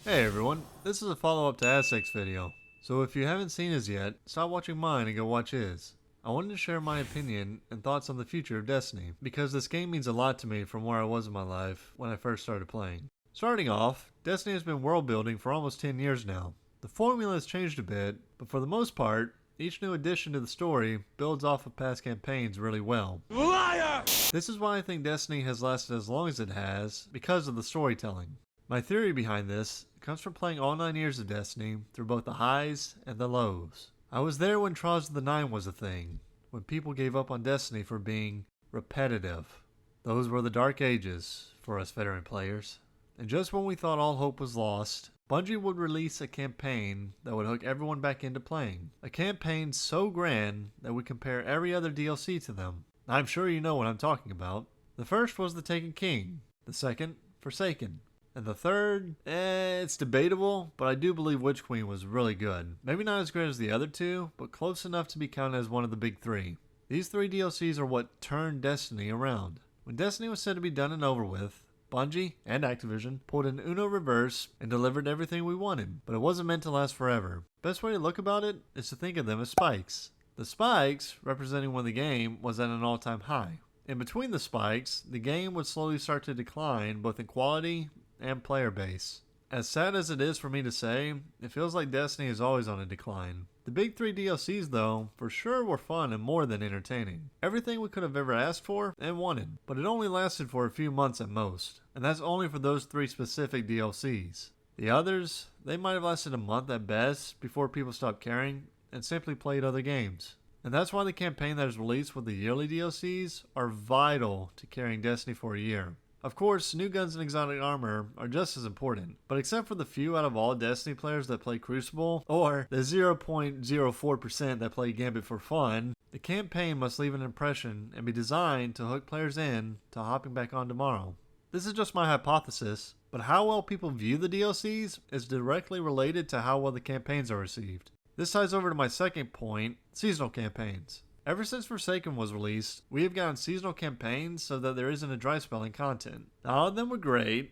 Hey everyone, this is a follow-up to Aztec's video. So if you haven't seen his yet, stop watching mine and go watch his. I wanted to share my opinion and thoughts on the future of Destiny, because this game means a lot to me from where I was in my life when I first started playing. Starting off, Destiny has been world building for almost 10 years now. The formula has changed a bit, but for the most part, each new addition to the story builds off of past campaigns really well. Liar! This is why I think Destiny has lasted as long as it has, because of the storytelling. My theory behind this comes from playing all 9 years of Destiny through both the highs and the lows. I was there when Trials of the Nine was a thing, when people gave up on Destiny for being repetitive. Those were the dark ages for us veteran players. And just when we thought all hope was lost, Bungie would release a campaign that would hook everyone back into playing. A campaign so grand that would compare every other DLC to them. I'm sure you know what I'm talking about. The first was The Taken King. The second, Forsaken. And the third, it's debatable, but I do believe Witch Queen was really good. Maybe not as great as the other two, but close enough to be counted as one of the big three. These three DLCs are what turned Destiny around. When Destiny was said to be done and over with, Bungie and Activision pulled an Uno reverse and delivered everything we wanted, but it wasn't meant to last forever. Best way to look about it is to think of them as spikes. The spikes, representing when the game was at an all-time high. In between the spikes, the game would slowly start to decline both in quality and player base. As sad as it is for me to say, it feels like Destiny is always on a decline. The big three DLCs though, for sure were fun and more than entertaining. Everything we could have ever asked for and wanted, but it only lasted for a few months at most, and that's only for those three specific DLCs. The others, they might have lasted a month at best before people stopped caring and simply played other games. And that's why the campaign that is released with the yearly DLCs are vital to carrying Destiny for a year. Of course, new guns and exotic armor are just as important, but except for the few out of all Destiny players that play Crucible, or the 0.04% that play Gambit for fun, the campaign must leave an impression and be designed to hook players in to hopping back on tomorrow. This is just my hypothesis, but how well people view the DLCs is directly related to how well the campaigns are received. This ties over to my second point, seasonal campaigns. Ever since Forsaken was released, we have gotten seasonal campaigns so that there isn't a dry spell in content. Not all of them were great,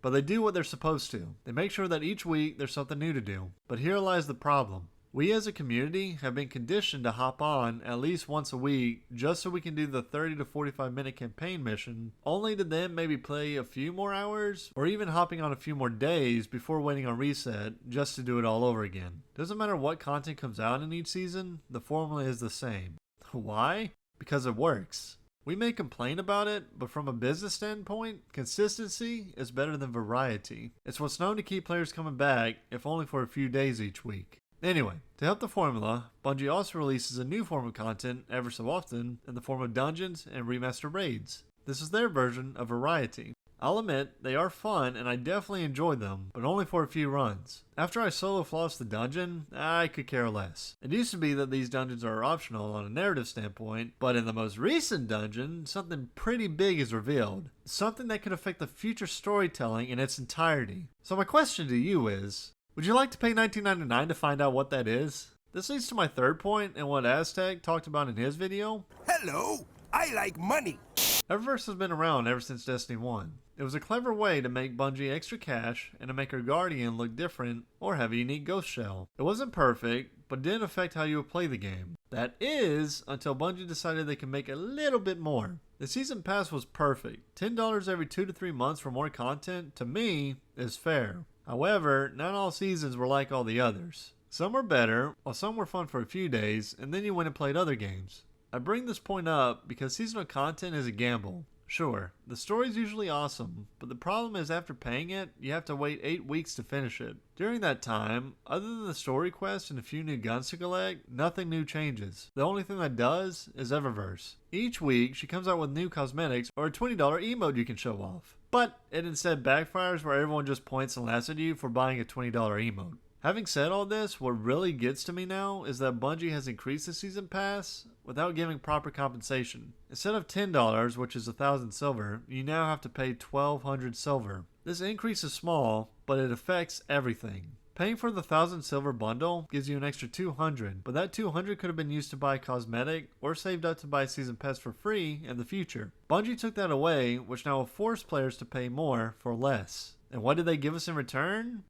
but they do what they're supposed to. They make sure that each week there's something new to do. But here lies the problem. We as a community have been conditioned to hop on at least once a week just so we can do the 30 to 45 minute campaign mission, only to then maybe play a few more hours or even hopping on a few more days before waiting on reset just to do it all over again. Doesn't matter what content comes out in each season, the formula is the same. Why? Because it works. We may complain about it, but from a business standpoint, consistency is better than variety. It's what's known to keep players coming back, if only for a few days each week. Anyway, to help the formula, Bungie also releases a new form of content ever so often in the form of dungeons and remaster raids. This is their version of variety. I'll admit, they are fun and I definitely enjoyed them, but only for a few runs. After I solo flossed the dungeon, I could care less. It used to be that these dungeons are optional on a narrative standpoint, but in the most recent dungeon, something pretty big is revealed. Something that could affect the future storytelling in its entirety. So my question to you is, would you like to pay $19.99 to find out what that is? This leads to my third point and what Aztec talked about in his video. Hello, I like money. Eververse has been around ever since Destiny 1. It was a clever way to make Bungie extra cash and to make her Guardian look different or have a unique ghost shell. It wasn't perfect, but didn't affect how you would play the game. That is, until Bungie decided they could make a little bit more. The season pass was perfect. $10 every 2 to 3 months for more content, to me, is fair. However, not all seasons were like all the others. Some were better, while some were fun for a few days, and then you went and played other games. I bring this point up because seasonal content is a gamble. Sure, the story's usually awesome, but the problem is after paying it, you have to wait 8 weeks to finish it. During that time, other than the story quest and a few new guns to collect, nothing new changes. The only thing that does is Eververse. Each week, she comes out with new cosmetics or a $20 emote you can show off. But it instead backfires where everyone just points and laughs at you for buying a $20 emote. Having said all this, what really gets to me now is that Bungie has increased the season pass without giving proper compensation. Instead of $10, which is 1,000 silver, you now have to pay 1,200 silver. This increase is small, but it affects everything. Paying for the 1,000 silver bundle gives you an extra 200, but that 200 could have been used to buy cosmetic or saved up to buy season pass for free in the future. Bungie took that away, which now will force players to pay more for less. And what did they give us in return?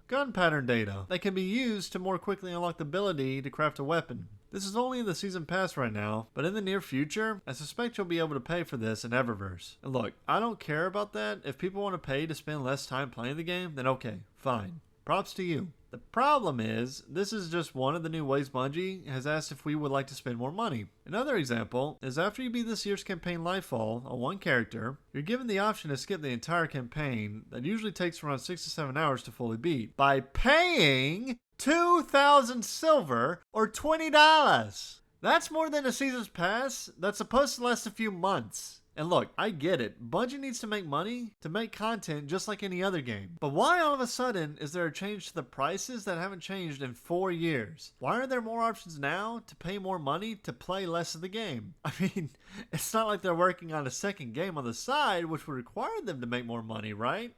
Gun pattern data that can be used to more quickly unlock the ability to craft a weapon. This is only in the season pass right now, but in the near future, I suspect you'll be able to pay for this in Eververse. And look, I don't care about that. If people want to pay to spend less time playing the game, then okay, fine. Props to you. The problem is, this is just one of the new ways Bungie has asked if we would like to spend more money. Another example is after you beat this year's campaign Lightfall on one character, you're given the option to skip the entire campaign that usually takes around 6 to 7 hours to fully beat by paying 2,000 silver or $20. That's more than a season's pass that's supposed to last a few months. And look, I get it. Bungie needs to make money to make content just like any other game. But why all of a sudden is there a change to the prices that haven't changed in 4 years? Why are there more options now to pay more money to play less of the game? I mean, it's not like they're working on a second game on the side, which would require them to make more money, right?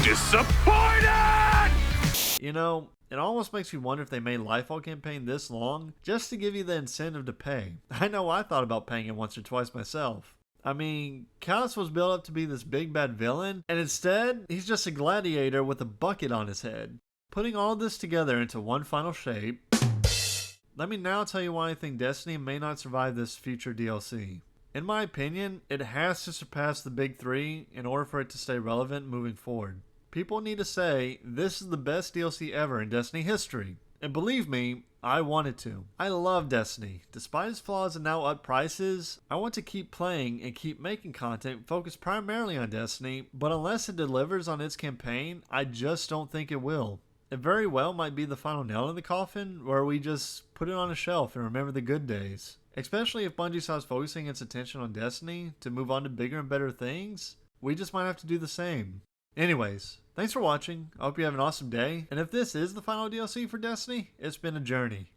Disappointed! You know, it almost makes me wonder if they made Lightfall campaign this long just to give you the incentive to pay. I know I thought about paying it once or twice myself. I mean, Callus was built up to be this big bad villain, and instead, he's just a gladiator with a bucket on his head. Putting all this together into one final shape, let me now tell you why I think Destiny may not survive this future DLC. In my opinion, it has to surpass the big three in order for it to stay relevant moving forward. People need to say, this is the best DLC ever in Destiny history. And believe me, I wanted to. I love Destiny. Despite its flaws and now up prices, I want to keep playing and keep making content focused primarily on Destiny, but unless it delivers on its campaign, I just don't think it will. It very well might be the final nail in the coffin, where we just put it on a shelf and remember the good days. Especially if Bungie stops focusing its attention on Destiny to move on to bigger and better things, we just might have to do the same. Anyways, thanks for watching. I hope you have an awesome day. And if this is the final DLC for Destiny, it's been a journey.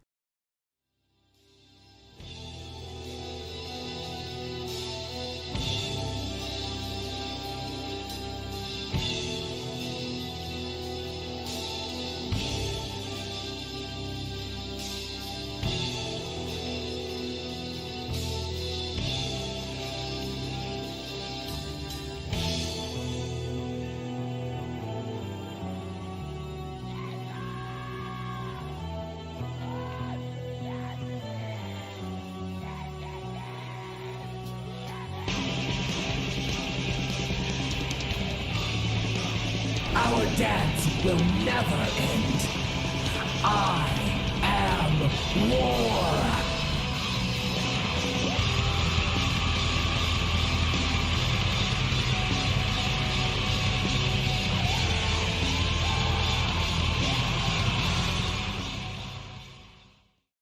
Our dance will never end. I am war.